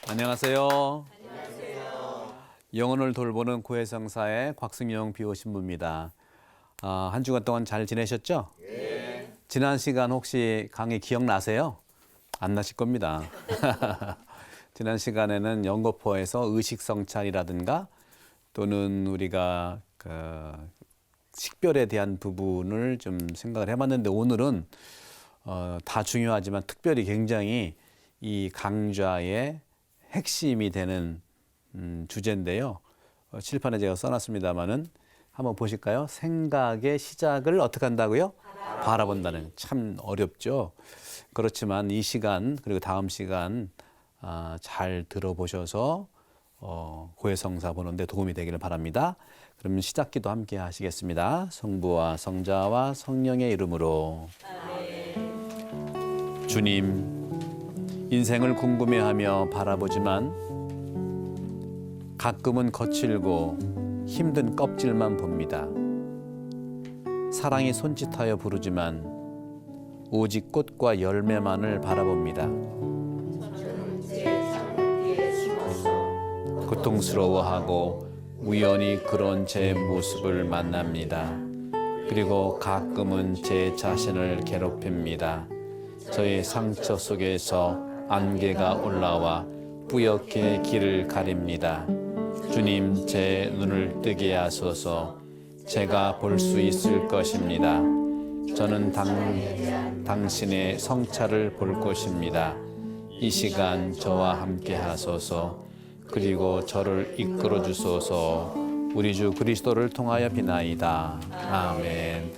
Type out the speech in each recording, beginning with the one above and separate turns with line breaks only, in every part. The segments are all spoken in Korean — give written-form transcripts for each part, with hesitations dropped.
안녕하세요. 영혼을 돌보는 구해성사의 곽승영 비호신부입니다. 한 주간 동안 잘 지내셨죠? 네. 지난 시간 혹시 강의 기억나세요? 안 나실 겁니다. 지난 시간에는 영거포에서 의식성찰이라든가 또는 우리가 식별에 대한 부분을 좀 생각을 해봤는데 오늘은 다 중요하지만 특별히 굉장히 이 강좌의 핵심이 되는 주제인데요. 칠판에 제가 써놨습니다만은 한번 보실까요? 생각의 시작을 어떻게 한다고요? 바라본다는. 참 어렵죠. 그렇지만 이 시간 그리고 다음 시간 잘 들어보셔서 고해성사 보는데 도움이 되기를 바랍니다. 그러면 시작기도 함께 하시겠습니다. 성부와 성자와 성령의 이름으로. 아멘. 주님, 인생을 궁금해하며 바라보지만 가끔은 거칠고 힘든 껍질만 봅니다. 사랑이 손짓하여 부르지만 오직 꽃과 열매만을 바라봅니다. 고통스러워하고 우연히 그런 제 모습을 만납니다. 그리고 가끔은 제 자신을 괴롭힙니다. 저의 상처 속에서 안개가 올라와 뿌옇게 길을 가립니다. 주님, 제 눈을 뜨게 하소서. 제가 볼 수 있을 것입니다. 저는 당신의 성찰을 볼 것입니다. 이 시간 저와 함께 하소서. 그리고 저를 이끌어 주소서. 우리 주 그리스도를 통하여 비나이다. 아멘.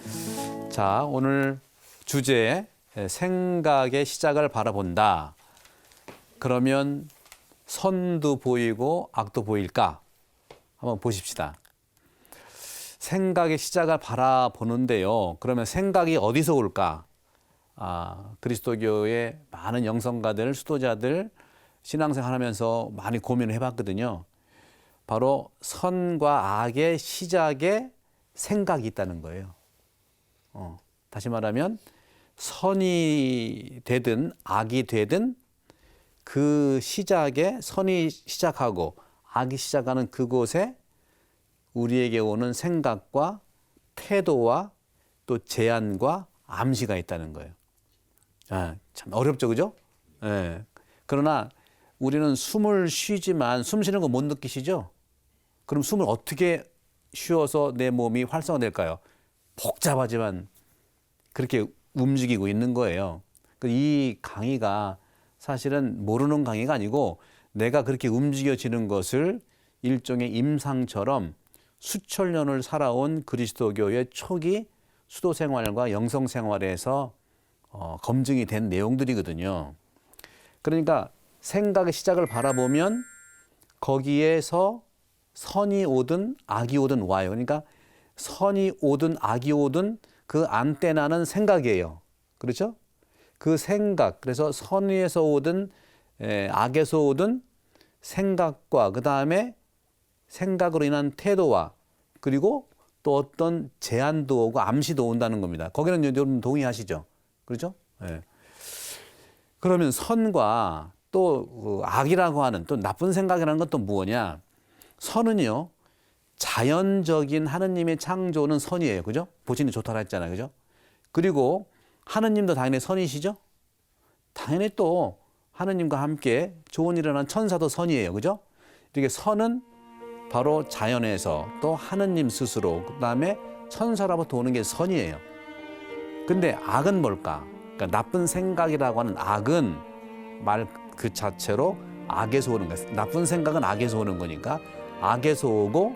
자, 오늘 주제 생각의 시작을 바라본다. 그러면 선도 보이고 악도 보일까? 한번 보십시다. 생각의 시작을 바라보는데요. 그러면 생각이 어디서 올까? 그리스도교의 많은 영성가들, 수도자들 신앙생활하면서 많이 고민을 해봤거든요. 바로 선과 악의 시작에 생각이 있다는 거예요. 다시 말하면 선이 되든 악이 되든 그 시작에 선이 시작하고 악이 시작하는 그곳에 우리에게 오는 생각과 태도와 또 제안과 암시가 있다는 거예요. 참 어렵죠, 그죠? 네. 그러나 우리는 숨을 쉬지만 숨 쉬는 거 못 느끼시죠? 그럼 숨을 어떻게 쉬어서 내 몸이 활성화될까요? 복잡하지만 그렇게 움직이고 있는 거예요. 이 강의가 사실은 모르는 강의가 아니고 내가 그렇게 움직여지는 것을 일종의 임상처럼 수천 년을 살아온 그리스도교의 초기 수도 생활과 영성 생활에서 검증이 된 내용들이거든요. 그러니까 생각의 시작을 바라보면 거기에서 선이 오든 악이 오든 와요. 그러니까 선이 오든 악이 오든 그 안테나는 생각이에요. 그렇죠? 그 생각, 그래서 선에서 오든 악에서 오든 생각과 그 다음에 생각으로 인한 태도와 그리고 또 어떤 제안도 오고 암시도 온다는 겁니다. 거기는 여러분 동의하시죠? 그렇죠? 네. 그러면 선과 또 악이라고 하는 또 나쁜 생각이라는 건 또 뭐냐? 선은요, 자연적인 하느님의 창조는 선이에요. 그죠? 보시니 좋다고 했잖아요. 그죠? 그리고 하느님도 당연히 선이시죠? 당연히 또 하느님과 함께 좋은 일을 하는 천사도 선이에요. 그죠? 이렇게 선은 바로 자연에서 또 하느님 스스로 그다음에 천사로부터 오는 게 선이에요. 근데 악은 뭘까? 그러니까 나쁜 생각이라고 하는 악은 말 그 자체로 악에서 오는 거예요. 나쁜 생각은 악에서 오는 거니까 악에서 오고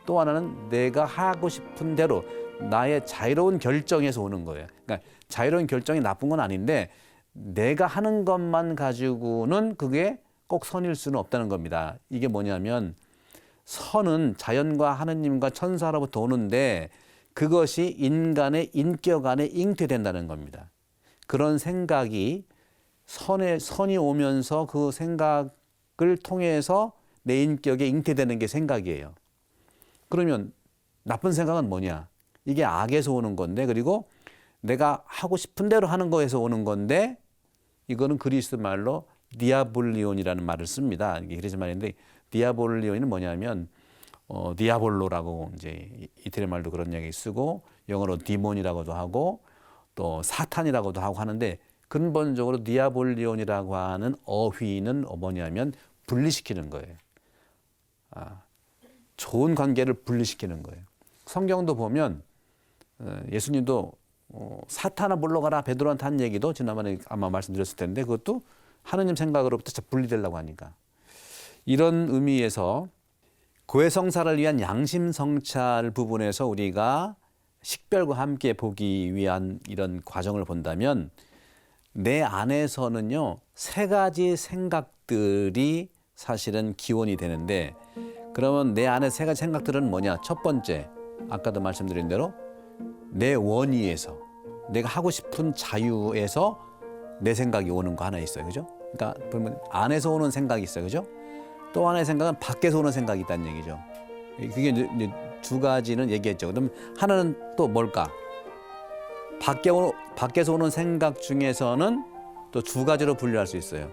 또 하나는 내가 하고 싶은 대로 나의 자유로운 결정에서 오는 거예요. 그러니까 자유로운 결정이 나쁜 건 아닌데 내가 하는 것만 가지고는 그게 꼭 선일 수는 없다는 겁니다. 이게 뭐냐면 선은 자연과 하느님과 천사로부터 오는데 그것이 인간의 인격 안에 잉태된다는 겁니다. 그런 생각이 선이 오면서 그 생각을 통해서 내 인격에 잉태되는 게 생각이에요. 그러면 나쁜 생각은 뭐냐? 이게 악에서 오는 건데 그리고 내가 하고 싶은 대로 하는 거에서 오는 건데 이거는 그리스 말로 디아볼리온이라는 말을 씁니다. 이게 그래서 말인데 디아볼리온은 뭐냐면 디아볼로라고 이제 이태리 말도 그런 얘기 쓰고 영어로 디몬이라고도 하고 또 사탄이라고도 하고 하는데 근본적으로 디아볼리온이라고 하는 어휘는 뭐냐면 분리시키는 거예요. 좋은 관계를 분리시키는 거예요. 성경도 보면 예수님도 사탄아 물러가라 베드로한테 한 얘기도 지난번에 아마 말씀드렸을 텐데 그것도 하느님 생각으로부터 분리되려고 하니까 이런 의미에서 고해성사를 위한 양심성찰 부분에서 우리가 식별과 함께 보기 위한 이런 과정을 본다면 내 안에서는요 3가지 생각들이 사실은 기원이 되는데 그러면 내 안에 3가지 생각들은 뭐냐? 첫 번째 아까도 말씀드린 대로 내 원의에서 내가 하고 싶은 자유에서 내 생각이 오는 거 하나 있어요. 그죠? 그러니까 보면 안에서 오는 생각이 있어요. 그죠? 또 하나의 생각은 밖에서 오는 생각이 있다는 얘기죠. 그게 이제 2가지는 얘기했죠. 그럼 하나는 또 뭘까? 밖에서 오는 생각 중에서는 또 2가지로 분류할 수 있어요.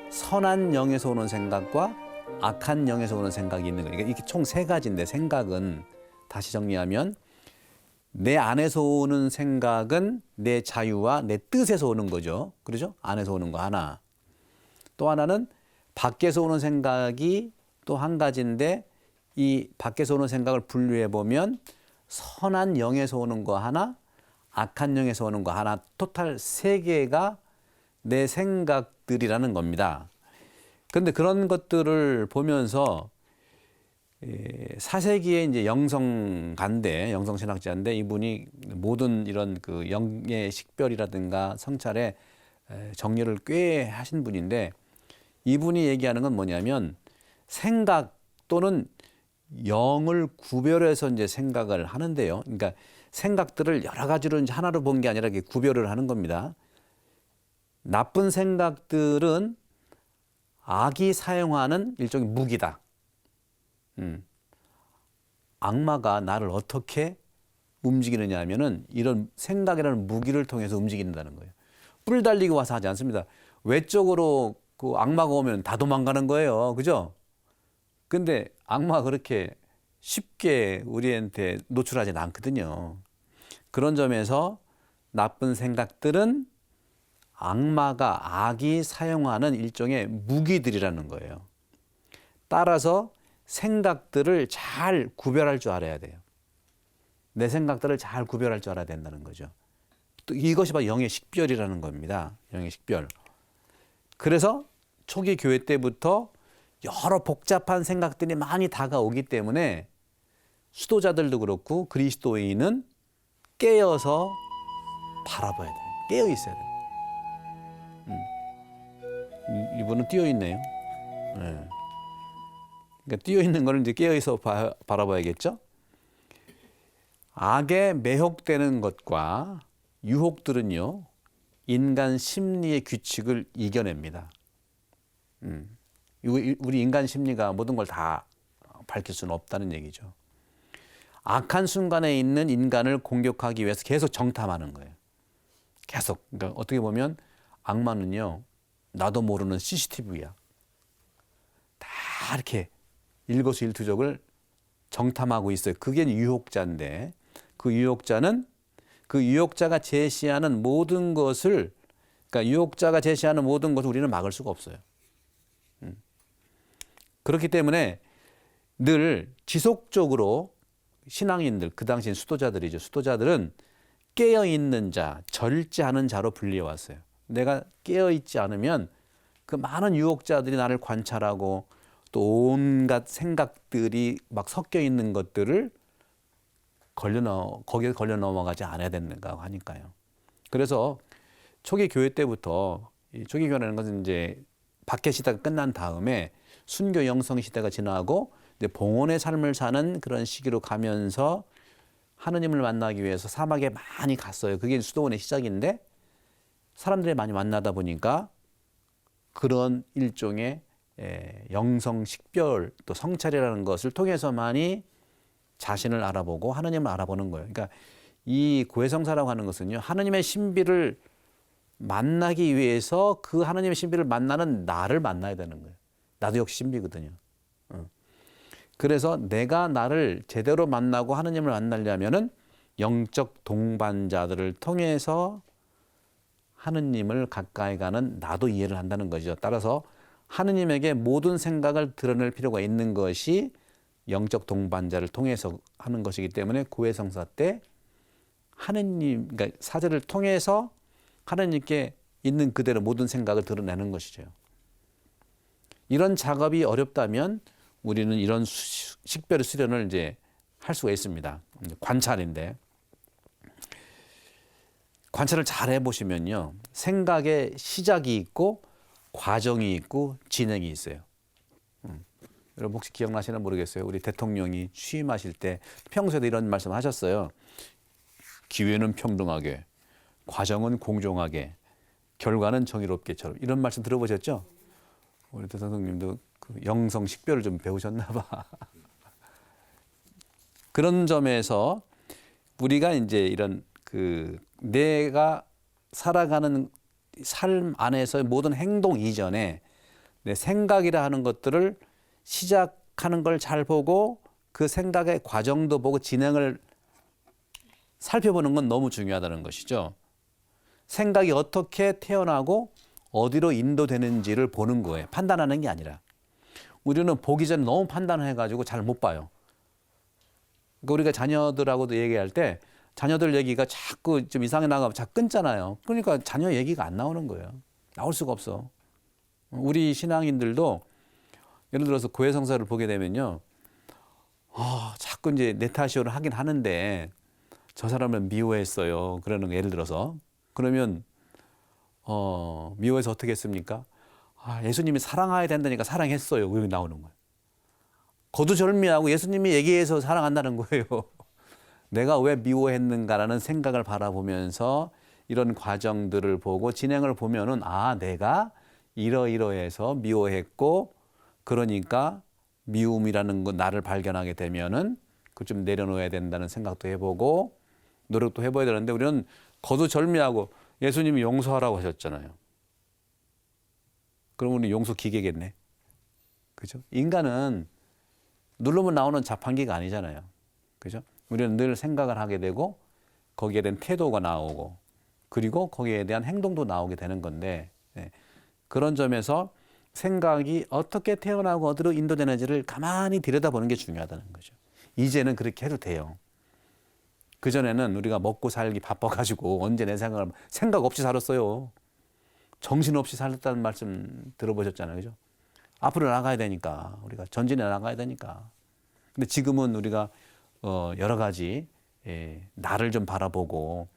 선한 영에서 오는 생각과 악한 영에서 오는 생각이 있는 거예요. 이게 총 3가지인데 생각은 다시 정리하면 내 안에서 오는 생각은 내 자유와 내 뜻에서 오는 거죠. 그렇죠? 안에서 오는 거 하나. 또 하나는 밖에서 오는 생각이 또 한 가지인데 이 밖에서 오는 생각을 분류해 보면 선한 영에서 오는 거 하나, 악한 영에서 오는 거 하나, 토탈 3개가 내 생각들이라는 겁니다. 그런데 그런 것들을 보면서 사세기의 이제 영성가인데 영성신학자인데 이분이 모든 이런 그 영의 식별이라든가 성찰의 정리를 꽤 하신 분인데 이분이 얘기하는 건 뭐냐면 생각 또는 영을 구별해서 이제 생각을 하는데요. 그러니까 생각들을 여러 가지로 이제 하나로 본 게 아니라 이렇게 구별을 하는 겁니다. 나쁜 생각들은 악이 사용하는 일종의 무기다. 악마가 나를 어떻게 움직이느냐 하면은 이런 생각이라는 무기를 통해서 움직인다는 거예요. 뿔 달리고 와서 하지 않습니다. 외적으로 그 악마가 오면 다 도망가는 거예요. 그죠? 근데 악마가 그렇게 쉽게 우리한테 노출하지는 않거든요. 그런 점에서 나쁜 생각들은 악이 사용하는 일종의 무기들이라는 거예요. 따라서 생각들을 잘 구별할 줄 알아야 돼요. 내 생각들을 잘 구별할 줄 알아야 된다는 거죠. 또 이것이 바로 영의 식별이라는 겁니다. 영의 식별. 그래서 초기 교회 때부터 여러 복잡한 생각들이 많이 다가오기 때문에 수도자들도 그렇고 그리스도인은 깨어서 바라봐야 돼요. 깨어 있어야 돼요. 이분은 뛰어 있네요. 네. 그러니까 뛰어 있는 거는 이제 깨어 있어 바라봐야겠죠. 악에 매혹되는 것과 유혹들은요 인간 심리의 규칙을 이겨냅니다. 우리 인간 심리가 모든 걸 다 밝힐 수는 없다는 얘기죠. 악한 순간에 있는 인간을 공격하기 위해서 계속 정탐하는 거예요. 계속. 그러니까 어떻게 보면 악마는요 나도 모르는 CCTV야. 다 이렇게 일거수일투족을 정탐하고 있어요. 그게 유혹자인데 그 유혹자는 그 유혹자가 제시하는 모든 것을 그러니까 유혹자가 제시하는 모든 것을 우리는 막을 수가 없어요. 그렇기 때문에 늘 지속적으로 신앙인들, 그 당시엔 수도자들이죠. 수도자들은 깨어있는 자, 절제하는 자로 불리해왔어요. 내가 깨어있지 않으면 그 많은 유혹자들이 나를 관찰하고 또 온갖 생각들이 막 섞여 있는 것들을 거기에 걸려 넘어가지 않아야 된다고 하니까요. 그래서 초기 교회 때부터 초기 교회라는 것은 이제 박해 시대가 끝난 다음에 순교 영성 시대가 지나고 이제 봉헌의 삶을 사는 그런 시기로 가면서 하느님을 만나기 위해서 사막에 많이 갔어요. 그게 수도원의 시작인데 사람들이 많이 만나다 보니까 그런 일종의 영성 식별 또 성찰이라는 것을 통해서만이 자신을 알아보고 하느님을 알아보는 거예요. 그러니까 이 고해성사라고 하는 것은요 하느님의 신비를 만나기 위해서 그 하나님의 신비를 만나는 나를 만나야 되는 거예요. 나도 역시 신비거든요. 그래서 내가 나를 제대로 만나고 하나님을 만나려면은 영적 동반자들을 통해서 하느님을 가까이 가는 나도 이해를 한다는 거죠. 따라서 하느님에게 모든 생각을 드러낼 필요가 있는 것이 영적 동반자를 통해서 하는 것이기 때문에 고해성사 때 하느님, 그러니까 사제를 통해서 하느님께 있는 그대로 모든 생각을 드러내는 것이죠. 이런 작업이 어렵다면 우리는 이런 식별 수련을 이제 할 수가 있습니다. 관찰인데 관찰을 잘 해보시면요, 생각의 시작이 있고 과정이 있고 진행이 있어요. 여러분 혹시 기억나시나 모르겠어요. 우리 대통령이 취임하실 때 평소에도 이런 말씀 하셨어요. 기회는 평등하게, 과정은 공정하게, 결과는 정의롭게처럼. 이런 말씀 들어보셨죠? 우리 대통령님도 그 영성 식별을 좀 배우셨나 봐. 그런 점에서 우리가 이제 이런 그 내가 살아가는 삶 안에서의 모든 행동 이전에 내 생각이라 하는 것들을 시작하는 걸 잘 보고 그 생각의 과정도 보고 진행을 살펴보는 건 너무 중요하다는 것이죠. 생각이 어떻게 태어나고 어디로 인도되는지를 보는 거예요. 판단하는 게 아니라. 우리는 보기 전에 너무 판단을 해가지고 잘 못 봐요. 그러니까 우리가 자녀들하고도 얘기할 때 자녀들 얘기가 자꾸 좀 이상하게 나가면 자꾸 끊잖아요. 그러니까 자녀 얘기가 안 나오는 거예요. 나올 수가 없어. 우리 신앙인들도 예를 들어서 고해성사를 보게 되면요, 자꾸 이제 내 탓이오를 하긴 하는데 저 사람을 미워했어요. 그러는 거 예를 들어서 그러면 미워해서 어떻게 했습니까? 예수님이 사랑해야 된다니까 사랑했어요. 여기 나오는 거예요. 거두절미하고 예수님이 얘기해서 사랑한다는 거예요. 내가 왜 미워했는가라는 생각을 바라보면서 이런 과정들을 보고 진행을 보면은 내가 이러이러해서 미워했고 그러니까 미움이라는 거 나를 발견하게 되면은 그 좀 내려놓아야 된다는 생각도 해보고 노력도 해봐야 되는데 우리는 거두절미하고 예수님이 용서하라고 하셨잖아요. 그럼 우리 용서 기계겠네. 그죠? 인간은 누르면 나오는 자판기가 아니잖아요. 그죠? 우리는 늘 생각을 하게 되고 거기에 대한 태도가 나오고 그리고 거기에 대한 행동도 나오게 되는 건데 그런 점에서 생각이 어떻게 태어나고 어디로 인도되는지를 가만히 들여다보는 게 중요하다는 거죠. 이제는 그렇게 해도 돼요. 그전에는 우리가 먹고 살기 바빠가지고 언제 내 생각 없이 살았어요. 정신없이 살았다는 말씀 들어보셨잖아요. 그죠? 앞으로 나가야 되니까 우리가 전진해 나가야 되니까. 근데 지금은 우리가 여러 가지 나를 좀 바라보고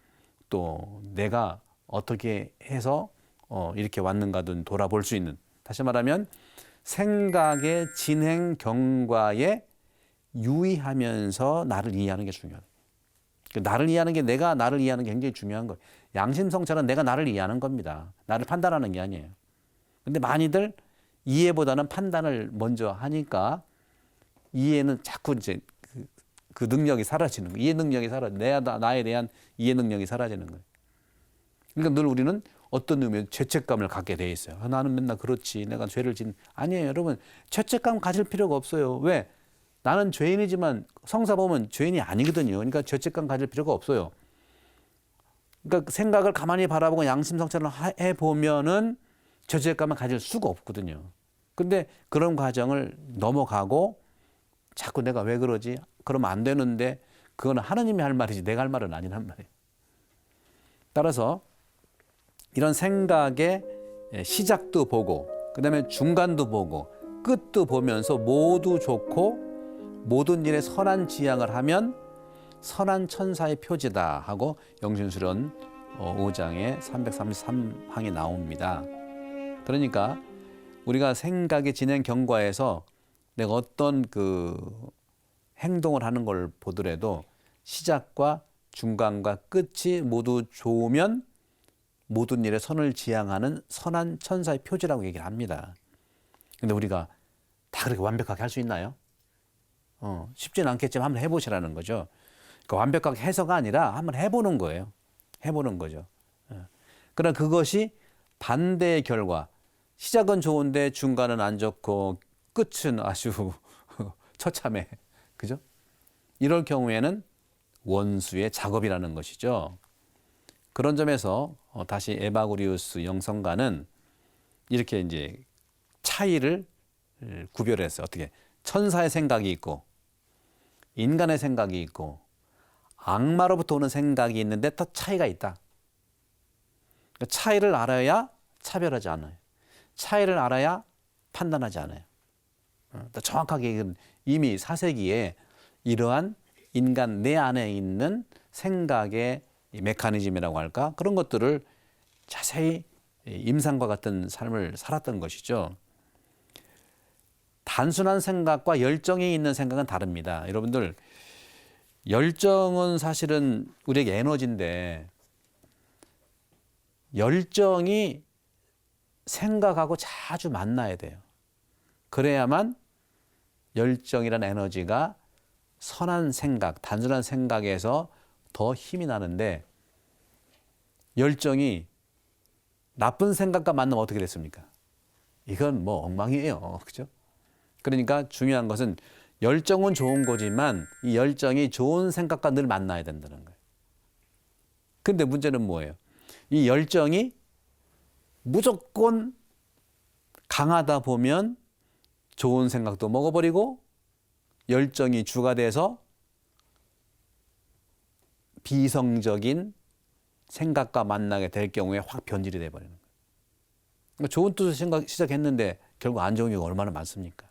또 내가 어떻게 해서 이렇게 왔는가든 돌아볼 수 있는, 다시 말하면 생각의 진행 경과에 유의하면서 나를 이해하는 게 중요하다. 나를 이해하는 게 내가 나를 이해하는 게 굉장히 중요한 거예요. 양심성찰은 내가 나를 이해하는 겁니다. 나를 판단하는 게 아니에요. 근데 많이들 이해보다는 판단을 먼저 하니까 이해는 자꾸 이제 그 능력이 사라지는 거예요. 이해 능력이 나에 대한 이해 능력이 사라지는 거예요. 그러니까 늘 우리는 어떤 의미에 죄책감을 갖게 돼 있어요. 나는 맨날 그렇지. 내가 죄를 아니에요. 여러분, 죄책감 가질 필요가 없어요. 왜? 나는 죄인이지만 성사 보면 죄인이 아니거든요. 그러니까 죄책감 가질 필요가 없어요. 그러니까 생각을 가만히 바라보고 양심 성찰을 해보면은 죄책감을 가질 수가 없거든요. 근데 그런 과정을 넘어가고 자꾸 내가 왜 그러지? 그러면 안 되는데 그거는 하나님이 할 말이지 내가 할 말은 아니란 말이에요. 따라서 이런 생각의 시작도 보고 그다음에 중간도 보고 끝도 보면서 모두 좋고 모든 일에 선한 지향을 하면 선한 천사의 표지다 하고 영신수련 5장의 333항이 나옵니다. 그러니까 우리가 생각의 진행 경과에서 내가 어떤 그 행동을 하는 걸 보더라도 시작과 중간과 끝이 모두 좋으면 모든 일에 선을 지향하는 선한 천사의 표지라고 얘기를 합니다. 근데 우리가 다 그렇게 완벽하게 할 수 있나요? 쉽지는 않겠지만 한번 해보시라는 거죠. 그러니까 완벽하게 해서가 아니라 한번 해보는 거예요. 해보는 거죠. 그러나 그것이 반대의 결과, 시작은 좋은데 중간은 안 좋고 끝은 아주 처참해. 그죠? 이럴 경우에는 원수의 작업이라는 것이죠. 그런 점에서 다시 에바구리우스 영성가는 이렇게 이제 차이를 구별했어요. 어떻게? 천사의 생각이 있고 인간의 생각이 있고 악마로부터 오는 생각이 있는데 또 차이가 있다. 차이를 알아야 차별하지 않아요. 차이를 알아야 판단하지 않아요. 또 정확하게 이미 사세기에 이러한 인간 내 안에 있는 생각의 메커니즘이라고 할까? 그런 것들을 자세히 임상과 같은 삶을 살았던 것이죠. 단순한 생각과 열정이 있는 생각은 다릅니다. 여러분들, 열정은 사실은 우리에게 에너지인데 열정이 생각하고 자주 만나야 돼요. 그래야만 열정이란 에너지가 선한 생각, 단순한 생각에서 더 힘이 나는데 열정이 나쁜 생각과 만나면 어떻게 됐습니까? 이건 뭐 엉망이에요. 그죠? 그러니까 중요한 것은 열정은 좋은 거지만 이 열정이 좋은 생각과 늘 만나야 된다는 거예요. 근데 문제는 뭐예요? 이 열정이 무조건 강하다 보면 좋은 생각도 먹어버리고 열정이 주가 돼서 비성적인 생각과 만나게 될 경우에 확 변질이 돼버리는 거예요. 그러니까 좋은 뜻으로 시작했는데 결국 안 좋은 경우가 얼마나 많습니까?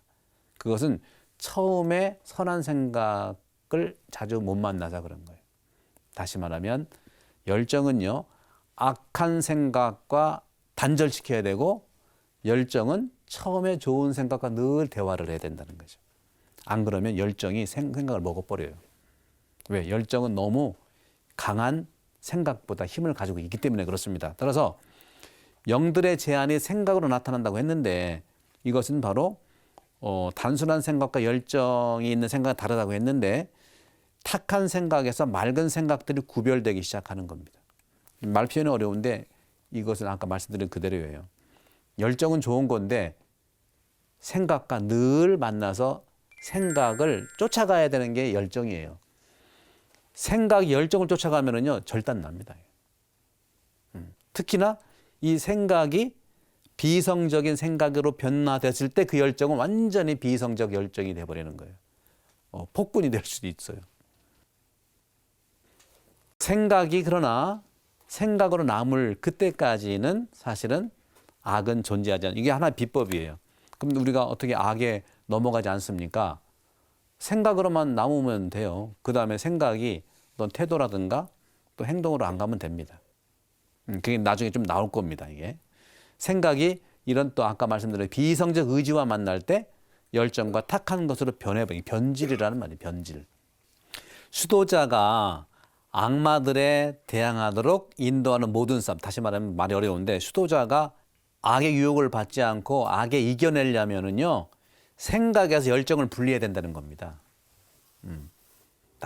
그것은 처음에 선한 생각을 자주 못 만나서 그런 거예요. 다시 말하면 열정은요, 악한 생각과 단절시켜야 되고 열정은 처음에 좋은 생각과 늘 대화를 해야 된다는 거죠. 안 그러면 열정이 생각을 먹어버려요. 왜? 열정은 너무 강한 생각보다 힘을 가지고 있기 때문에 그렇습니다. 따라서 영들의 제한이 생각으로 나타난다고 했는데 이것은 바로 단순한 생각과 열정이 있는 생각은 다르다고 했는데 탁한 생각에서 맑은 생각들이 구별되기 시작하는 겁니다. 말 표현이 어려운데 이것은 아까 말씀드린 그대로예요. 열정은 좋은 건데 생각과 늘 만나서 생각을 쫓아가야 되는 게 열정이에요. 생각이 열정을 쫓아가면은요 절단 납니다. 특히나 이 생각이 비성적인 생각으로 변화됐을 때 그 열정은 완전히 비성적 열정이 돼버리는 거예요. 폭군이 될 수도 있어요. 생각이 그러나 생각으로 남을 그때까지는 사실은 악은 존재하지 않아요. 이게 하나의 비법이에요. 그럼 우리가 어떻게 악에 넘어가지 않습니까? 생각으로만 남으면 돼요. 그 다음에 생각이 어떤 태도라든가 또 행동으로 안 가면 됩니다. 그게 나중에 좀 나올 겁니다. 이게 생각이 이런 또 아까 말씀드린 비성적 의지와 만날 때 열정과 탁한 것으로 변해버리기, 변질이라는 말이에요. 변질. 수도자가 악마들에 대항하도록 인도하는 모든 싸움, 다시 말하면 말이 어려운데 수도자가 악의 유혹을 받지 않고 악에 이겨내려면은요 생각에서 열정을 분리해야 된다는 겁니다.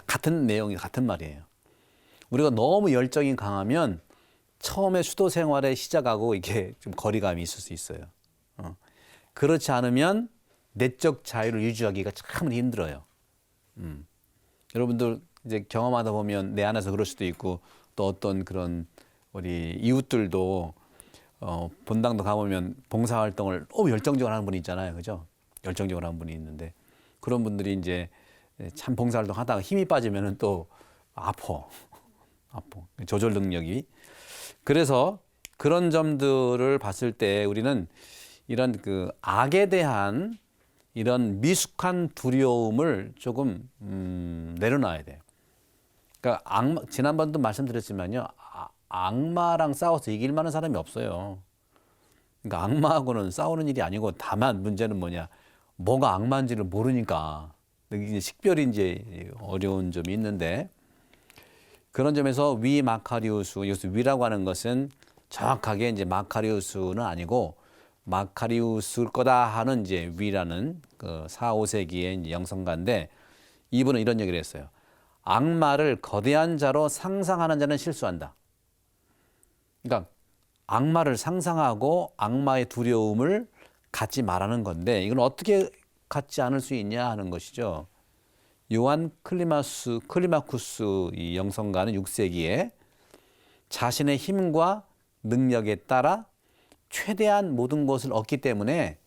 같은 내용이 같은 말이에요. 우리가 너무 열정이 강하면 처음에 수도 생활에 시작하고 이게 좀 거리감이 있을 수 있어요. 그렇지 않으면 내적 자유를 유지하기가 참 힘들어요. 여러분들 이제 경험하다 보면 내 안에서 그럴 수도 있고 또 어떤 그런 우리 이웃들도 본당도 가보면 봉사활동을 너무 열정적으로 하는 분이 있잖아요. 그죠? 열정적으로 하는 분이 있는데 그런 분들이 이제 참 봉사활동 하다가 힘이 빠지면은 또 아파. 조절 능력이. 그래서 그런 점들을 봤을 때 우리는 이런 그 악에 대한 이런 미숙한 두려움을 조금 내려놔야 돼요. 그러니까 지난번도 말씀드렸지만요. 악마랑 싸워서 이길 만한 사람이 없어요. 그러니까 악마하고는 싸우는 일이 아니고 다만 문제는 뭐냐. 뭐가 악마인지를 모르니까 이제 식별이 이제 어려운 점이 있는데 그런 점에서 위 마카리우스, 여기서 위라고 하는 것은 정확하게 이제 마카리우스는 아니고 마카리우스일 거다 하는 이제 위라는 그 4, 5세기의 이제 영성가인데 이분은 이런 얘기를 했어요. 악마를 거대한 자로 상상하는 자는 실수한다. 그러니까 악마를 상상하고 악마의 두려움을 갖지 말라는 건데 이건 어떻게 갖지 않을 수 있냐 하는 것이죠. 요한 클리마쿠스 이 영성가는 6세기에 자신의 힘과 능력에 따라 최대한 모든 것을 얻기 때문에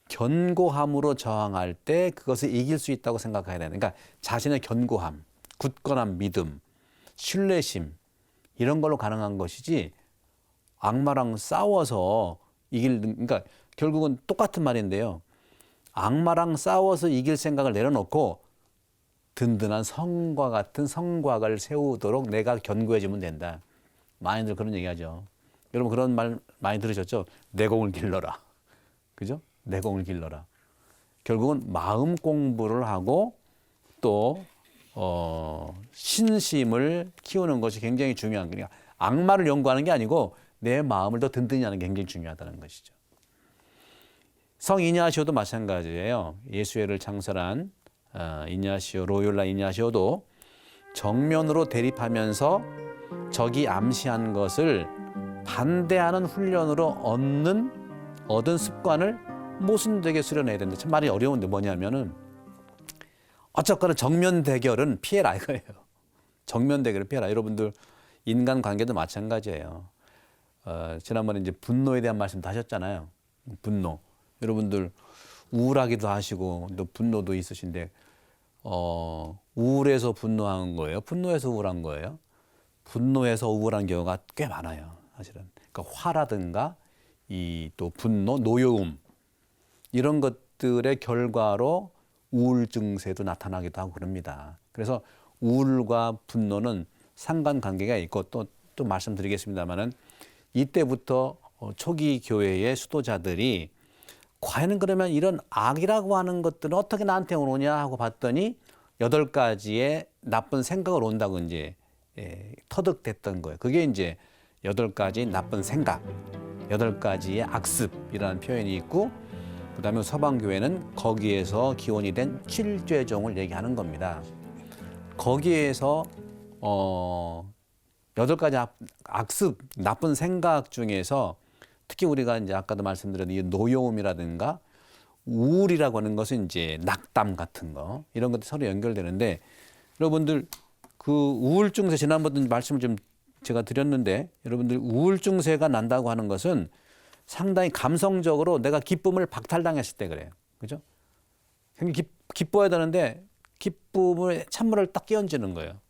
견고함으로 저항할 때 그것을 이길 수 있다고 생각해야 되는. 그러니까 자신의 견고함, 굳건한 믿음, 신뢰심 이런 걸로 가능한 것이지 악마랑 싸워서 그러니까 결국은 똑같은 말인데요. 악마랑 싸워서 이길 생각을 내려놓고 든든한 성과 같은 성곽을 세우도록 내가 견고해지면 된다. 많이들 그런 얘기하죠. 여러분 그런 말 많이 들으셨죠? 내공을 길러라. 그죠? 내공을 길러라. 결국은 마음 공부를 하고 또 신심을 키우는 것이 굉장히 중요한 거니까 악마를 연구하는 게 아니고 내 마음을 더 든든히 하는 게 굉장히 중요하다는 것이죠. 성 이냐시오도 마찬가지예요. 예수회를 창설한 이냐시오, 로욜라 이냐시오도 정면으로 대립하면서 적이 암시한 것을 반대하는 훈련으로 얻은 습관을 모순되게 수련해야 된다. 참 말이 어려운데 뭐냐면은 어쨌거나 정면 대결은 피해라 이거예요. 정면 대결은 피해라. 여러분들 인간 관계도 마찬가지예요. 지난번에 이제 분노에 대한 말씀도 하셨잖아요. 분노. 여러분들 우울하기도 하시고 또 분노도 있으신데 우울해서 분노한 거예요? 분노해서 우울한 거예요? 분노해서 우울한 경우가 꽤 많아요. 사실은. 그러니까 화라든가 이 또 분노, 노여움 이런 것들의 결과로 우울 증세도 나타나기도 하고 그럽니다. 그래서 우울과 분노는 상관관계가 있고 또 말씀드리겠습니다마는 이때부터 초기 교회의 수도자들이 과연 그러면 이런 악이라고 하는 것들은 어떻게 나한테 오느냐 하고 봤더니 8가지의 나쁜 생각을 온다고 이제 터득됐던 거예요. 그게 이제 8가지 나쁜 생각, 8가지의 악습이라는 표현이 있고 그다음에 서방교회는 거기에서 기원이 된 7죄종을 얘기하는 겁니다. 거기에서 8가지 악습, 나쁜 생각 중에서 특히 우리가 이제 아까도 말씀드린 이 노여움이라든가 우울이라고 하는 것은 이제 낙담 같은 거 이런 것들이 서로 연결되는데 여러분들 그 우울증세 지난번에 말씀을 좀 제가 드렸는데 여러분들 우울증세가 난다고 하는 것은 상당히 감성적으로 내가 기쁨을 박탈당했을 때 그래요. 그죠? 굉장히 기뻐야 되는데 기쁨을 찬물을 딱 끼얹는 거예요.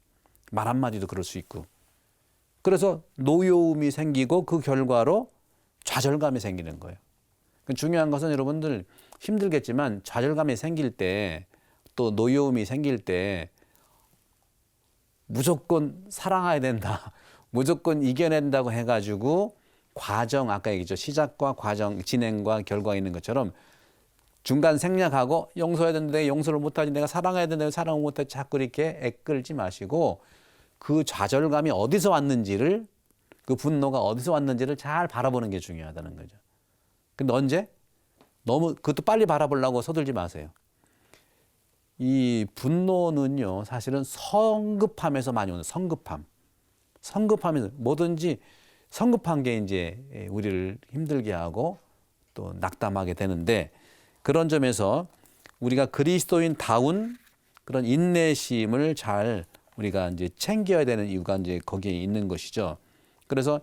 말 한마디도 그럴 수 있고. 그래서 노여움이 생기고 그 결과로 좌절감이 생기는 거예요. 중요한 것은 여러분들 힘들겠지만 좌절감이 생길 때 또 노여움이 생길 때 무조건 사랑해야 된다. 무조건 이겨낸다고 해가지고 과정 아까 얘기했죠. 시작과 과정, 진행과 결과가 있는 것처럼 중간 생략하고 용서해야 되는데 용서를 못하지 내가 사랑해야 되는데 사랑을 못하지 자꾸 이렇게 애끌지 마시고 그 좌절감이 어디서 왔는지를 그 분노가 어디서 왔는지를 잘 바라보는 게 중요하다는 거죠. 근데 언제? 너무 그것도 빨리 바라보려고 서둘지 마세요. 이 분노는요 사실은 성급함에서 많이 오는 성급함. 성급함에서 뭐든지 성급한 게 이제 우리를 힘들게 하고 또 낙담하게 되는데 그런 점에서 우리가 그리스도인다운 그런 인내심을 잘 우리가 이제 챙겨야 되는 이유가 이제 거기에 있는 것이죠. 그래서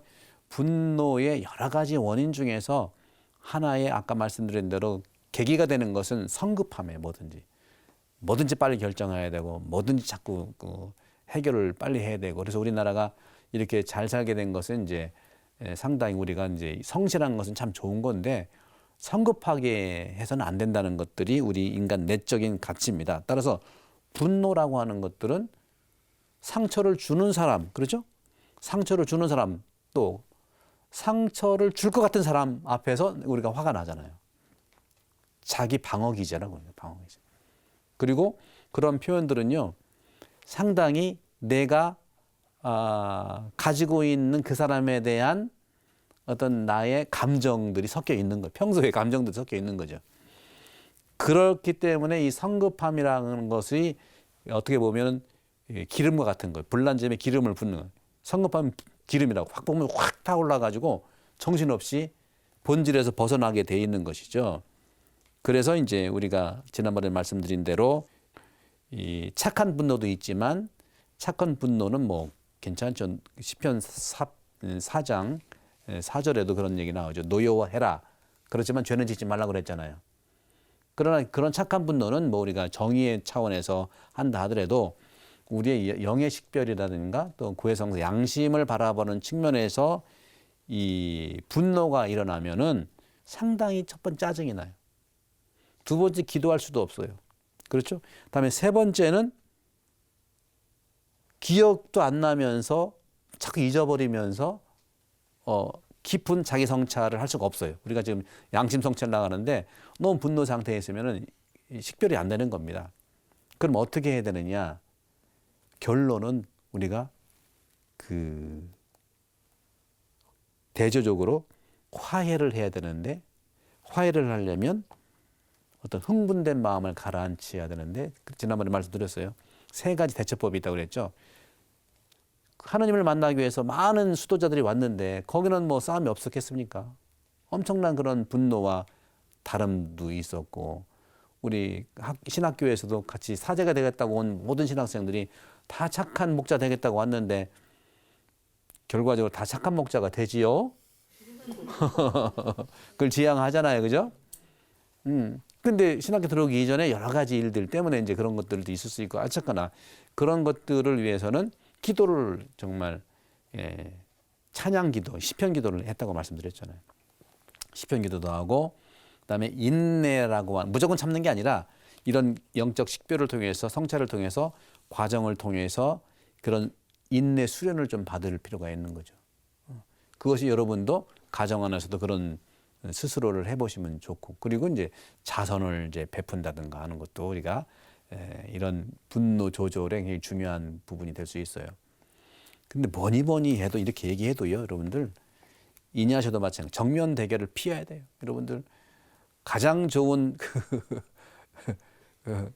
분노의 여러 가지 원인 중에서 하나의 아까 말씀드린 대로 계기가 되는 것은 성급함이에요. 뭐든지 빨리 결정해야 되고 뭐든지 자꾸 해결을 빨리 해야 되고 그래서 우리나라가 이렇게 잘 살게 된 것은 이제 상당히 우리가 이제 성실한 것은 참 좋은 건데 성급하게 해서는 안 된다는 것들이 우리 인간 내적인 가치입니다. 따라서 분노라고 하는 것들은 상처를 주는 사람, 그렇죠? 상처를 주는 사람 또 상처를 줄 것 같은 사람 앞에서 우리가 화가 나잖아요. 자기 방어기제라고 해요. 방어기제. 그리고 그런 표현들은요. 상당히 내가 가지고 있는 그 사람에 대한 어떤 나의 감정들이 섞여 있는 거예요. 평소에 감정들이 섞여 있는 거죠. 그렇기 때문에 이 성급함이라는 것이 어떻게 보면 기름과 같은 거예요. 불난점에 기름을 붓는 거예요. 성급함은 기름이라고 확 보면 확 타올라가지고 정신없이 본질에서 벗어나게 돼 있는 것이죠. 그래서 이제 우리가 지난번에 말씀드린 대로 이 착한 분노도 있지만 착한 분노는 뭐 괜찮죠. 시편 4장 4절에도 그런 얘기 나오죠. 노여워해라. 그렇지만 죄는 짓지 말라고 그랬잖아요. 그러나 그런 착한 분노는 뭐 우리가 정의의 차원에서 한다 하더라도 우리의 영의 식별이라든가 또 구혜성사 양심을 바라보는 측면에서 이 분노가 일어나면은 상당히 첫 번째 짜증이 나요. 두 번째 기도할 수도 없어요. 그렇죠? 그다음에 세 번째는 기억도 안 나면서 자꾸 잊어버리면서 깊은 자기 성찰을 할 수가 없어요. 우리가 지금 양심 성찰 나가는데 너무 분노 상태에 있으면은 식별이 안 되는 겁니다. 그럼 어떻게 해야 되느냐? 결론은 우리가 그 대조적으로 화해를 해야 되는데 화해를 하려면 어떤 흥분된 마음을 가라앉혀야 되는데 지난번에 말씀드렸어요. 세 가지 대처법이 있다고 그랬죠. 하나님을 만나기 위해서 많은 수도자들이 왔는데 거기는 뭐 싸움이 없었겠습니까? 엄청난 그런 분노와 다름도 있었고 우리 신학교에서도 같이 사제가 되겠다고 온 모든 신학생들이 다 착한 목자 되겠다고 왔는데 결과적으로 다 착한 목자가 되지요? 그걸 지향하잖아요. 그죠? 근데 신학교 들어오기 이전에 여러 가지 일들 때문에 이제 그런 것들도 있을 수 있고 어쨌거나 그런 것들을 위해서는 기도를 정말 찬양 기도, 시편 기도를 했다고 말씀드렸잖아요. 시편 기도도 하고 그다음에 인내라고 하는 무조건 참는 게 아니라 이런 영적 식별을 통해서 성찰을 통해서 과정을 통해서 그런 인내 수련을 좀 받을 필요가 있는 거죠. 그것이 여러분도 가정 안에서도 그런 스스로를 해보시면 좋고 그리고 이제 자선을 이제 베푼다든가 하는 것도 우리가 이런 분노 조절에 굉장히 중요한 부분이 될 수 있어요. 근데 뭐니 해도 이렇게 얘기해도요, 여러분들 이냐셔도 마찬가지 정면 대결을 피해야 돼요. 여러분들 가장 좋은 그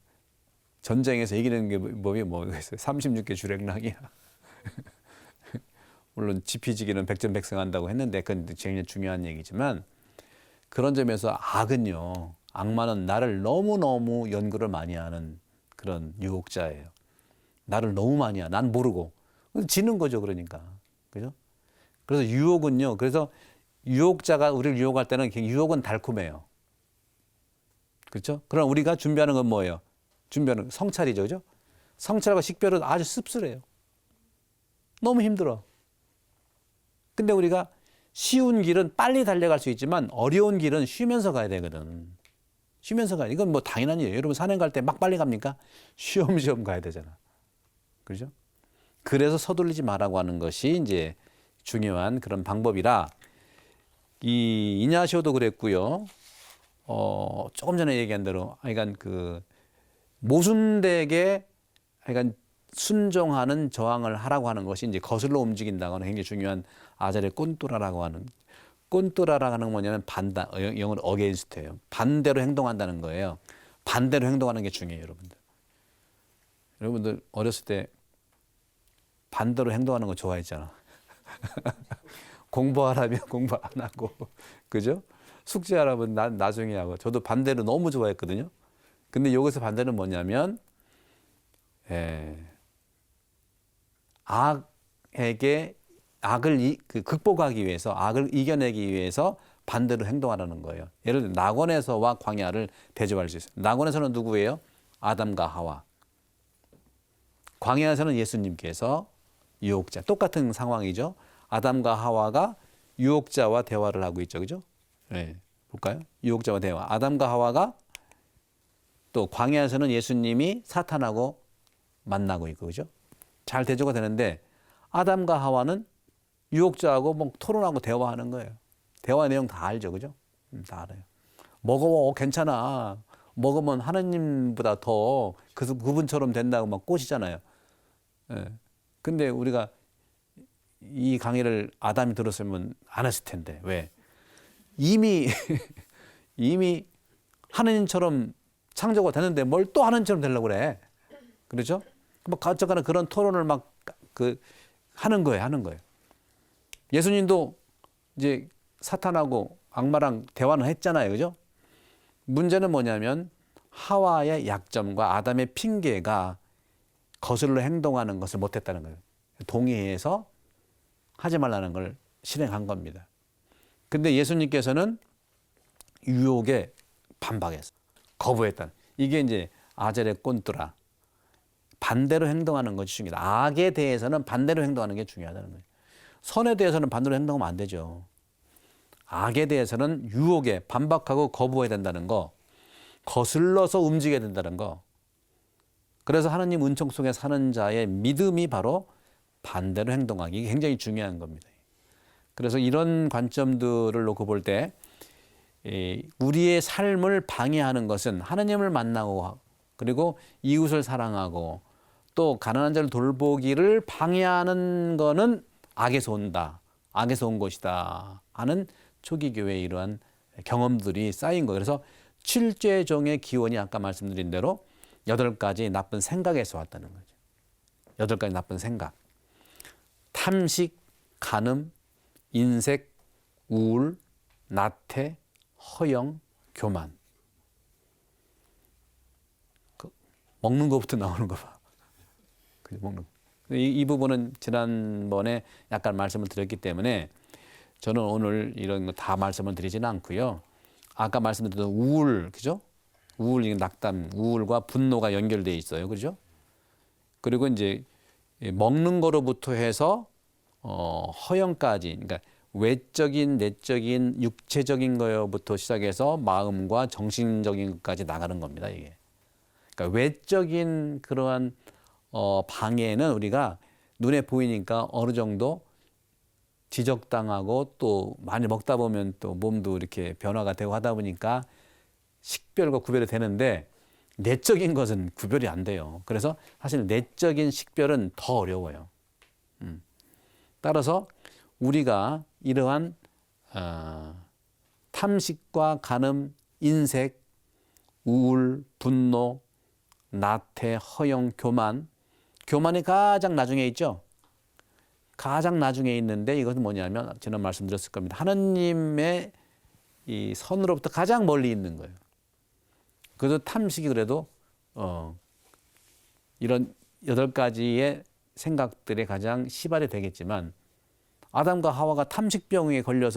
전쟁에서 이기는 게 뭐겠어요? 36개 주랭랑이야. 물론 지피지기는 백전백승한다고 했는데 그건 굉장히 중요한 얘기지만 그런 점에서 악은요, 악마는 나를 너무너무 연구를 많이 하는 그런 유혹자예요. 나를 너무 많이 하. 난 모르고 지는 거죠, 그러니까. 그죠? 그래서 유혹은요. 그래서 유혹자가 우리를 유혹할 때는 유혹은 달콤해요. 그렇죠? 그럼 우리가 준비하는 건 뭐예요? 준비하는 성찰이죠, 그죠? 성찰과 식별은 아주 씁쓸해요. 너무 힘들어. 근데 우리가 쉬운 길은 빨리 달려갈 수 있지만 어려운 길은 쉬면서 가야 되거든. 쉬면서 가야 돼. 이건 뭐 당연한 일이에요. 여러분 산행 갈 때 막 빨리 갑니까? 쉬엄쉬엄 가야 되잖아. 그죠? 그래서 서둘리지 말라고 하는 것이 이제 중요한 그런 방법이라 이 이냐시오도 그랬고요. 조금 전에 얘기한 대로 하여간 그 모순되게 하여간 순종하는 저항을 하라고 하는 것이 이제 거슬러 움직인다거나 굉장히 중요한 아자레 꼰또라라고 하는 꼰또라라고 하는 건 뭐냐면 반다 영어로 어게인스트예요. 반대로 행동한다는 거예요. 반대로 행동하는 게 중요해요, 여러분들. 여러분들 어렸을 때 반대로 행동하는 거 좋아했잖아. 공부하라면 공부 안 하고, 그죠? 숙제하라면 난 나중에 하고. 저도 반대로 너무 좋아했거든요. 근데 여기서 반대는 뭐냐면 악에게 악을 극복하기 위해서 악을 이겨내기 위해서 반대로 행동하라는 거예요. 예를 들어 낙원에서와 광야를 대조할 수 있어요. 낙원에서는 누구예요? 아담과 하와. 광야에서는 예수님께서 유혹자. 똑같은 상황이죠. 아담과 하와가 유혹자와 대화를 하고 있죠. 그죠? 네. 볼까요? 유혹자와 대화. 아담과 하와가 또 광야에서는 예수님이 사탄하고 만나고 있고, 그죠? 잘 대조가 되는데 아담과 하와는 유혹자하고 뭐 토론하고 대화하는 거예요. 대화 내용 다 알죠, 그죠? 다 알아요. 먹어, 괜찮아. 먹으면 하나님보다 더 그분처럼 된다고 막 꼬시잖아요. 예. 근데 우리가 이 강의를 아담이 들었으면 안 했을 텐데 왜? 이미 하나님처럼 창조가 됐는데 뭘 또 하나님처럼 되려고 그래? 그렇죠? 뭐 어쨌거나 그런 토론을 막 하는 거예요. 예수님도 이제 사탄하고 악마랑 대화는 했잖아요. 그죠? 문제는 뭐냐면 하와의 약점과 아담의 핑계가 거슬러 행동하는 것을 못했다는 거예요. 동의해서 하지 말라는 걸 실행한 겁니다. 근데 예수님께서는 유혹에 반박해서 거부했다. 이게 이제 아젤의 꼰뚜라. 반대로 행동하는 것이 중요하다. 악에 대해서는 반대로 행동하는 게 중요하다는 거예요. 선에 대해서는 반대로 행동하면 안 되죠. 악에 대해서는 유혹에 반박하고 거부해야 된다는 거, 거슬러서 움직여야 된다는 거. 그래서 하나님 은총 속에 사는 자의 믿음이 바로 반대로 행동하기. 이게 굉장히 중요한 겁니다. 그래서 이런 관점들을 놓고 볼 때 우리의 삶을 방해하는 것은 하나님을 만나고 그리고 이웃을 사랑하고 또 가난한 자를 돌보기를 방해하는 거는 악에서 온다. 악에서 온 것이다 하는 초기 교회의 이러한 경험들이 쌓인 거예요. 그래서 7죄 종의 기원이 아까 말씀드린 대로 8가지 나쁜 생각에서 왔다는 거죠. 8가지 나쁜 생각. 탐식, 간음, 인색, 우울, 나태, 허영, 교만. 먹는 것부터 나오는 거 봐. 먹는 거. 이 부분은 지난번에 약간 말씀을 드렸기 때문에 저는 오늘 이런 거 다 말씀을 드리지는 않고요. 아까 말씀드렸던 우울, 그죠? 우울, 낙담, 우울과 분노가 연결되어 있어요. 그죠? 그리고 이제 먹는 거로부터 해서 허영까지, 그러니까 외적인, 내적인, 육체적인 거부터 시작해서 마음과 정신적인 것까지 나가는 겁니다. 이게. 그러니까 외적인 그러한 방해는 우리가 눈에 보이니까 어느 정도 지적당하고 또 많이 먹다 보면 또 몸도 이렇게 변화가 되고 하다 보니까 식별과 구별이 되는데 내적인 것은 구별이 안 돼요. 그래서 사실 내적인 식별은 더 어려워요. 따라서 우리가 이러한 탐식과 간음, 인색, 우울, 분노, 나태, 허영, 교만. 교만이 가장 나중에 있죠. 가장 나중에 있는데 이것은 뭐냐면 지난 말씀드렸을 겁니다. 하나님의 이 선으로부터 가장 멀리 있는 거예요. 그래서 탐식이 그래도 이런 8가지의 생각들에 가장 시발이 되겠지만 아담과 하와가 탐식병에 걸려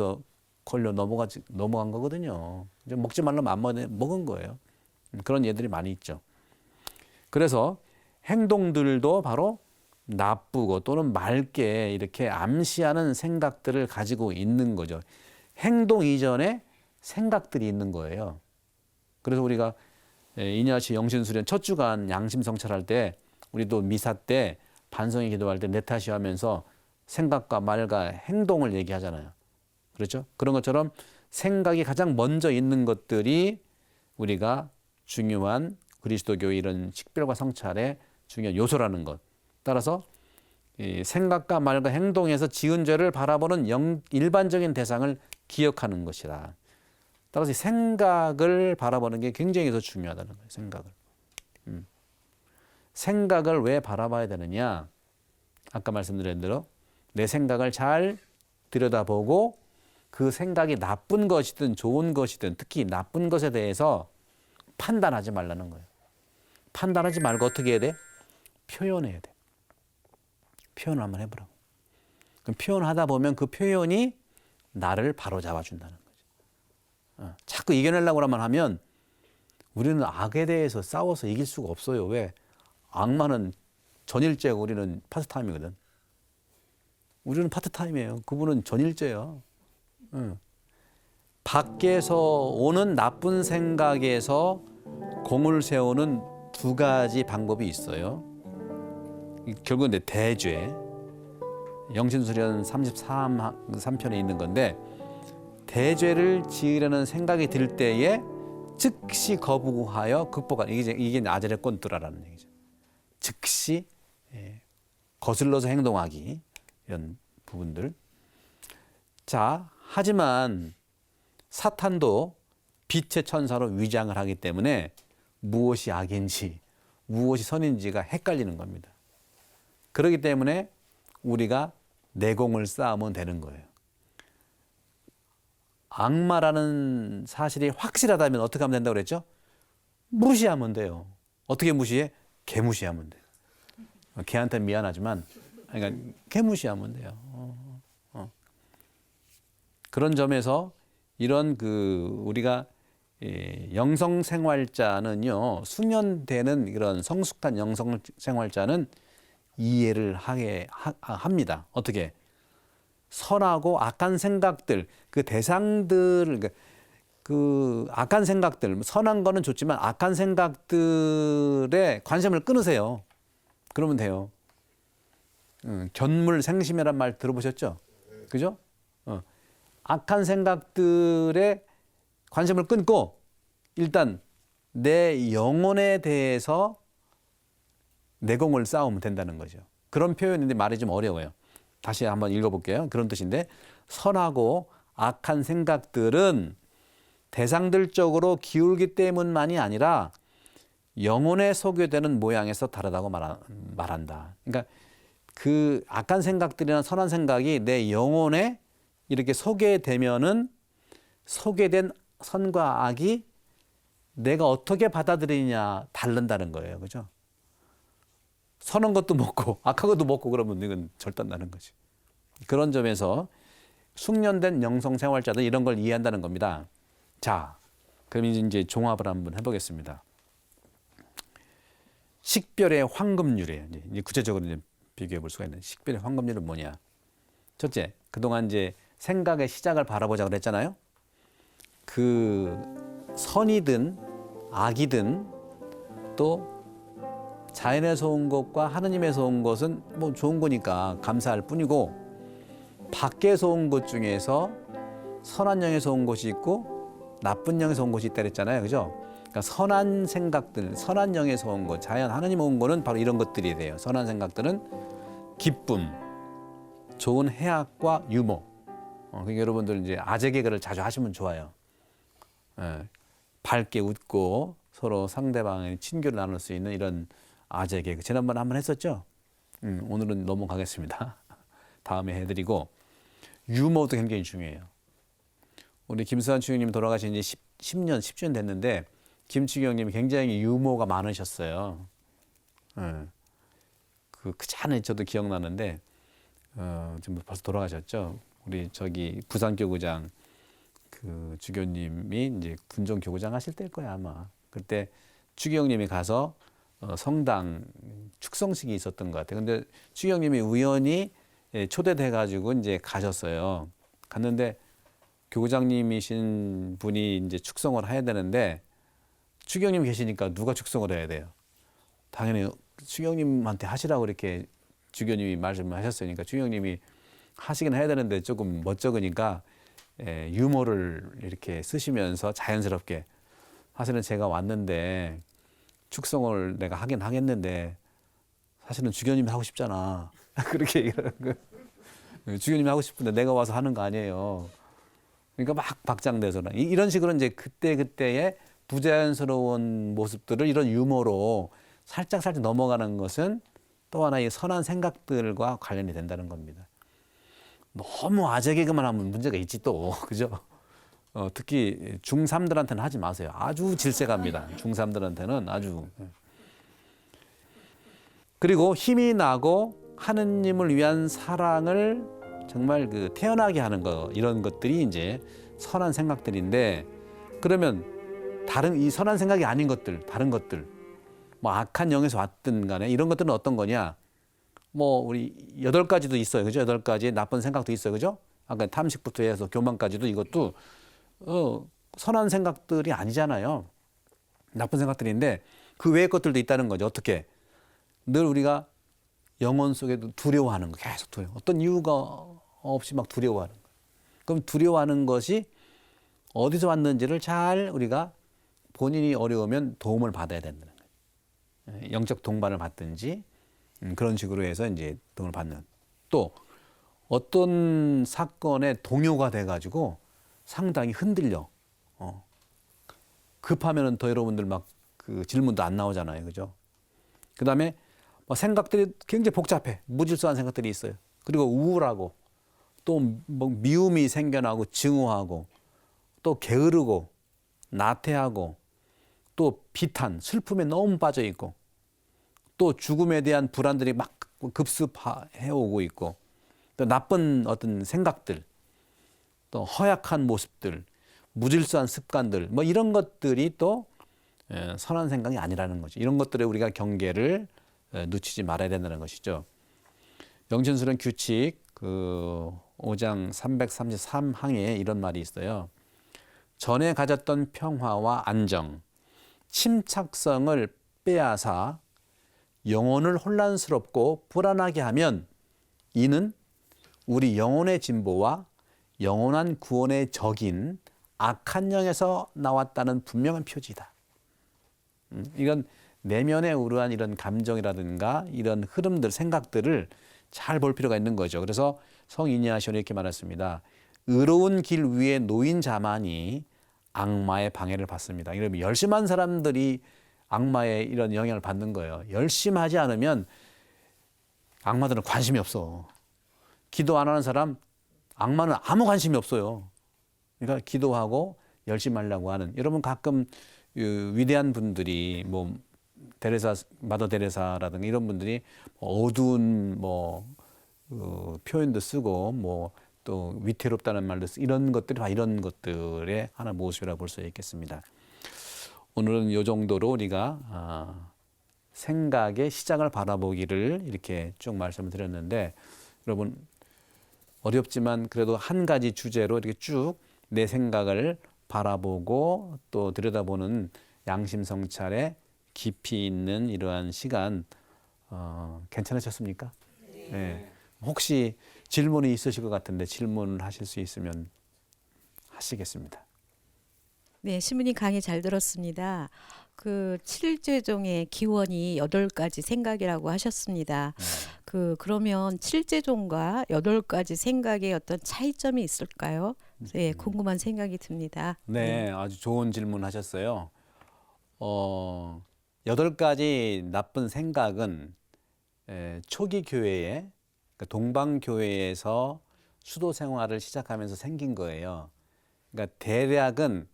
넘어간 거거든요. 이제 먹지 말라면 안 먹은 거예요. 그런 예들이 많이 있죠. 그래서 행동들도 바로 나쁘고 또는 맑게 이렇게 암시하는 생각들을 가지고 있는 거죠. 행동 이전에 생각들이 있는 거예요. 그래서 우리가 이냐시 영신수련 첫 주간 양심 성찰할 때 우리도 미사 때 반성의 기도할 때 내 탓이 하면서 생각과 말과 행동을 얘기하잖아요. 그렇죠? 그런 것처럼 생각이 가장 먼저 있는 것들이 우리가 중요한 그리스도교의 이런 식별과 성찰의 중요한 요소라는 것. 따라서 생각과 말과 행동에서 지은 죄를 바라보는 일반적인 대상을 기억하는 것이라. 따라서 생각을 바라보는 게 굉장히 더 중요하다는 거예요. 생각을. 생각을 왜 바라봐야 되느냐? 아까 말씀드린 대로 내 생각을 잘 들여다보고 그 생각이 나쁜 것이든 좋은 것이든 특히 나쁜 것에 대해서 판단하지 말라는 거예요. 판단하지 말고 어떻게 해야 돼? 표현해야 돼. 표현을 한번 해보라고. 그럼 표현하다 보면 그 표현이 나를 바로잡아 준다는 거죠. 자꾸 이겨내려고 하면 우리는 악에 대해서 싸워서 이길 수가 없어요. 왜? 악마는 전일제고 우리는 파트타임이거든. 우리는 파트타임이에요. 그분은 전일제야. 밖에서 오는 나쁜 생각에서 공을 세우는 2가지 방법이 있어요. 결국은 대죄. 영신수련 33편에 있는 건데 대죄를 지으려는 생각이 들 때에 즉시 거부하여 극복하는 이게 아젤의 꼰뚜라라는 얘기죠. 즉시 거슬러서 행동하기 이런 부분들. 자, 하지만 사탄도 빛의 천사로 위장을 하기 때문에 무엇이 악인지 무엇이 선인지가 헷갈리는 겁니다. 그렇기 때문에 우리가 내공을 쌓으면 되는 거예요. 악마라는 사실이 확실하다면 어떻게 하면 된다고 그랬죠? 무시하면 돼요. 어떻게 무시해? 개무시하면 돼요. 걔한테 미안하지만 그러니까 개무시하면 돼요. 그런 점에서 이런 우리가 영성 생활자는요, 숙련되는 이런 성숙한 영성 생활자는 이해를 합니다. 어떻게? 선하고 악한 생각들, 그 대상들, 그 악한 생각들, 선한 거는 좋지만 악한 생각들에 관심을 끊으세요. 그러면 돼요. 견물생심이란 말 들어보셨죠? 그죠? 악한 생각들에 관심을 끊고 일단 내 영혼에 대해서 내공을 쌓으면 된다는 거죠. 그런 표현인데 말이 좀 어려워요. 다시 한번 읽어볼게요. 그런 뜻인데 선하고 악한 생각들은 대상들 쪽으로 기울기 때문만이 아니라 영혼에 소개되는 모양에서 다르다고 말한다. 그러니까 그 악한 생각들이나 선한 생각이 내 영혼에 이렇게 소개되면은 소개된 선과 악이 내가 어떻게 받아들이냐 다른다는 거예요. 그죠? 선한 것도 먹고 악한 것도 먹고 그러면 이건 절단나는 거지. 그런 점에서 숙련된 영성 생활자들 이런 걸 이해한다는 겁니다. 자, 그럼 이제 종합을 한번 해보겠습니다. 식별의 황금률이에요. 이제 구체적으로 이제 비교해 볼 수가 있는 식별의 황금률은 뭐냐? 첫째, 그동안 이제 생각의 시작을 바라보자 그랬잖아요. 그 선이든 악이든 또 자연에서 온 것과 하느님에서 온 것은 뭐 좋은 거니까 감사할 뿐이고 밖에서 온 것 중에서 선한 영에서 온 것이 있고 나쁜 영에서 온 것이 있다 그랬잖아요. 그죠? 그러니까 선한 생각들, 선한 영에서 온 것, 자연 하느님 온 거는 바로 이런 것들이 돼요. 선한 생각들은 기쁨, 좋은 해학과 유머. 그러니까 여러분들 이제 아재 개그를 자주 하시면 좋아요. 밝게 웃고 서로 상대방의 친교를 나눌 수 있는 이런 아재 개그. 지난번에 한번 했었죠? 오늘은 넘어가겠습니다. 다음에 해드리고 유머도 굉장히 중요해요. 우리 김수환 추경님 돌아가신 지 10년, 10주년 됐는데 김추경님이 굉장히 유머가 많으셨어요. 그 전에 저도 기억나는데 지금 벌써 돌아가셨죠. 우리 저기 부산교구장 그 주교님이 이제 군정 교구장 하실 때일 거야 아마. 그때 추경님이 가서 성당 축성식이 있었던 것 같아요. 근데 추경님이 우연히 초대돼 가지고 이제 가셨어요. 갔는데 교구장님이신 분이 이제 축성을 해야 되는데 추경님 계시니까 누가 축성을 해야 돼요? 당연히 추경님한테 하시라고 이렇게 주교님이 말씀을 하셨으니까 추경님이 하시긴 해야 되는데 조금 멋쩍으니까 유머를 이렇게 쓰시면서 자연스럽게 사실은 제가 왔는데 축성을 내가 하긴 하겠는데 사실은 주교님이 하고 싶잖아. 그렇게 얘기하는 거예요. 주교님이 하고 싶은데 내가 와서 하는 거 아니에요. 그러니까 막 박장대소 이런 식으로 이제 그때의 부자연스러운 모습들을 이런 유머로 살짝 넘어가는 것은 또 하나의 선한 생각들과 관련이 된다는 겁니다. 너무 아재 개그만 하면 문제가 있지 또. 그죠? 특히 중3들한테는 하지 마세요. 아주 질색합니다. 중3들한테는 아주. 그리고 힘이 나고 하느님을 위한 사랑을 정말 태어나게 하는 거 이런 것들이 이제 선한 생각들인데 그러면 다른 이 선한 생각이 아닌 것들, 다른 것들 뭐 악한 영에서 왔든 간에 이런 것들은 어떤 거냐? 뭐 우리 8가지도 있어요. 그죠? 8가지의 나쁜 생각도 있어요. 그죠? 아까 탐식부터 해서 교만까지도 이것도 선한 생각들이 아니잖아요. 나쁜 생각들인데 그 외의 것들도 있다는 거죠. 어떻게? 늘 우리가 영혼 속에도 두려워하는 거, 계속 두려워. 어떤 이유가 없이 막 두려워하는 거. 그럼 두려워하는 것이 어디서 왔는지를 잘 우리가 본인이 어려우면 도움을 받아야 된다는 거예요. 영적 동반을 받든지 그런 식으로 해서 이제 도움을 받는. 또 어떤 사건에 동요가 돼가지고 상당히 흔들려. 급하면은 더 여러분들 막 그 질문도 안 나오잖아요, 그죠? 그 다음에 생각들이 굉장히 복잡해. 무질서한 생각들이 있어요. 그리고 우울하고 또 뭐 미움이 생겨나고 증오하고 또 게으르고 나태하고 또 비탄, 슬픔에 너무 빠져 있고 또 죽음에 대한 불안들이 막 급습해 오고 있고 또 나쁜 어떤 생각들, 또 허약한 모습들, 무질서한 습관들 뭐 이런 것들이 또 선한 생각이 아니라는 거죠. 이런 것들에 우리가 경계를 늦추지 말아야 된다는 것이죠. 영신술은 규칙 그 5장 333항에 이런 말이 있어요. 전에 가졌던 평화와 안정, 침착성을 빼앗아 영혼을 혼란스럽고 불안하게 하면 이는 우리 영혼의 진보와 영원한 구원의 적인 악한 영에서 나왔다는 분명한 표지다. 이건 내면에 우러한 이런 감정이라든가 이런 흐름들, 생각들을 잘 볼 필요가 있는 거죠. 그래서 성이니아시오는 이렇게 말했습니다. 의로운 길 위에 놓인 자만이 악마의 방해를 받습니다. 이러면 열심한 사람들이 악마의 이런 영향을 받는 거예요. 열심하지 않으면 악마들은 관심이 없어. 기도 안 하는 사람, 악마는 아무 관심이 없어요. 그러니까 기도하고 열심히 하려고 하는. 여러분 가끔 위대한 분들이 뭐 데레사, 마더 데레사라든가 이런 분들이 어두운 표현도 쓰고 뭐 또 위태롭다는 말도 쓰고 이런 것들이 다 이런 것들의 하나 모습이라고 볼 수 있겠습니다. 오늘은 이 정도로 우리가 생각의 시작을 바라보기를 이렇게 쭉 말씀을 드렸는데 여러분 어렵지만 그래도 한 가지 주제로 이렇게 쭉 내 생각을 바라보고 또 들여다보는 양심성찰의 깊이 있는 이러한 시간 괜찮으셨습니까? 네. 혹시 질문이 있으실 것 같은데 질문을 하실 수 있으면 하시겠습니다.
네, 신부님 강의 잘 들었습니다. 그 7제종의 기원이 8가지 생각이라고 하셨습니다. 그러면 7제종과 8가지 생각의 어떤 차이점이 있을까요? 네, 궁금한 생각이 듭니다.
네, 아주 좋은 질문 하셨어요. 8가지 나쁜 생각은 초기 교회에 동방교회에서 수도 생활을 시작하면서 생긴 거예요. 그러니까 대략은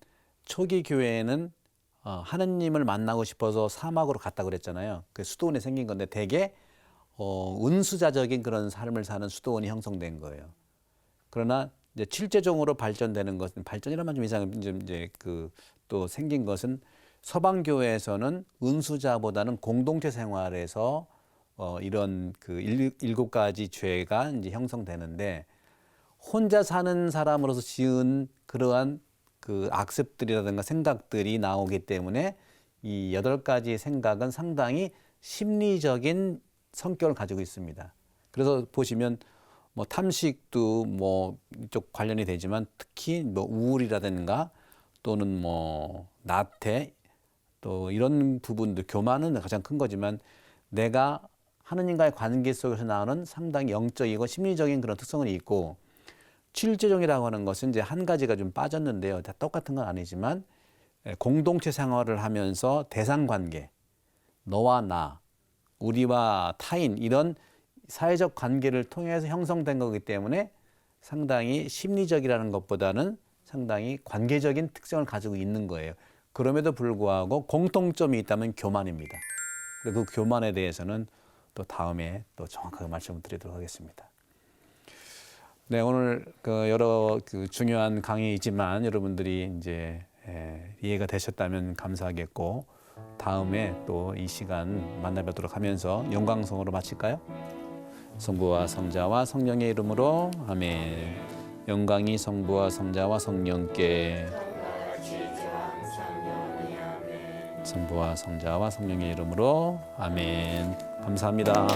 초기 교회에는 하느님을 만나고 싶어서 사막으로 갔다 그랬잖아요. 그 수도원에 생긴 건데 대개 은수자적인 그런 삶을 사는 수도원이 형성된 거예요. 그러나 이제 7제종으로 발전되는 것은 발전이라면 좀 이상 이제 또 생긴 것은 서방 교회에서는 은수자보다는 공동체 생활에서 이런 그 7가지 죄가 이제 형성되는데 혼자 사는 사람으로서 지은 그러한 그 악습들이라든가 생각들이 나오기 때문에 이 8가지 생각은 상당히 심리적인 성격을 가지고 있습니다. 그래서 보시면 뭐 탐식도 뭐 이쪽 관련이 되지만 특히 뭐 우울이라든가 또는 뭐 나태 또 이런 부분들 교만은 가장 큰 거지만 내가 하느님과의 관계 속에서 나오는 상당히 영적이고 심리적인 그런 특성이 있고 7제종이라고 하는 것은 이제 한 가지가 좀 빠졌는데요. 다 똑같은 건 아니지만 공동체 생활을 하면서 대상관계, 너와 나, 우리와 타인 이런 사회적 관계를 통해서 형성된 거기 때문에 상당히 심리적이라는 것보다는 상당히 관계적인 특성을 가지고 있는 거예요. 그럼에도 불구하고 공통점이 있다면 교만입니다. 그리고 그 교만에 대해서는 또 다음에 또 정확하게 말씀을 드리도록 하겠습니다. 네, 오늘 여러 중요한 강의이지만 여러분들이 이제 이해가 되셨다면 감사하겠고 다음에 또 이 시간 만나 뵙도록 하면서 영광성으로 마칠까요? 성부와 성자와 성령의 이름으로 아멘. 영광이 성부와 성자와 성령께 성부와 성자와 성령의 이름으로 아멘. 감사합니다.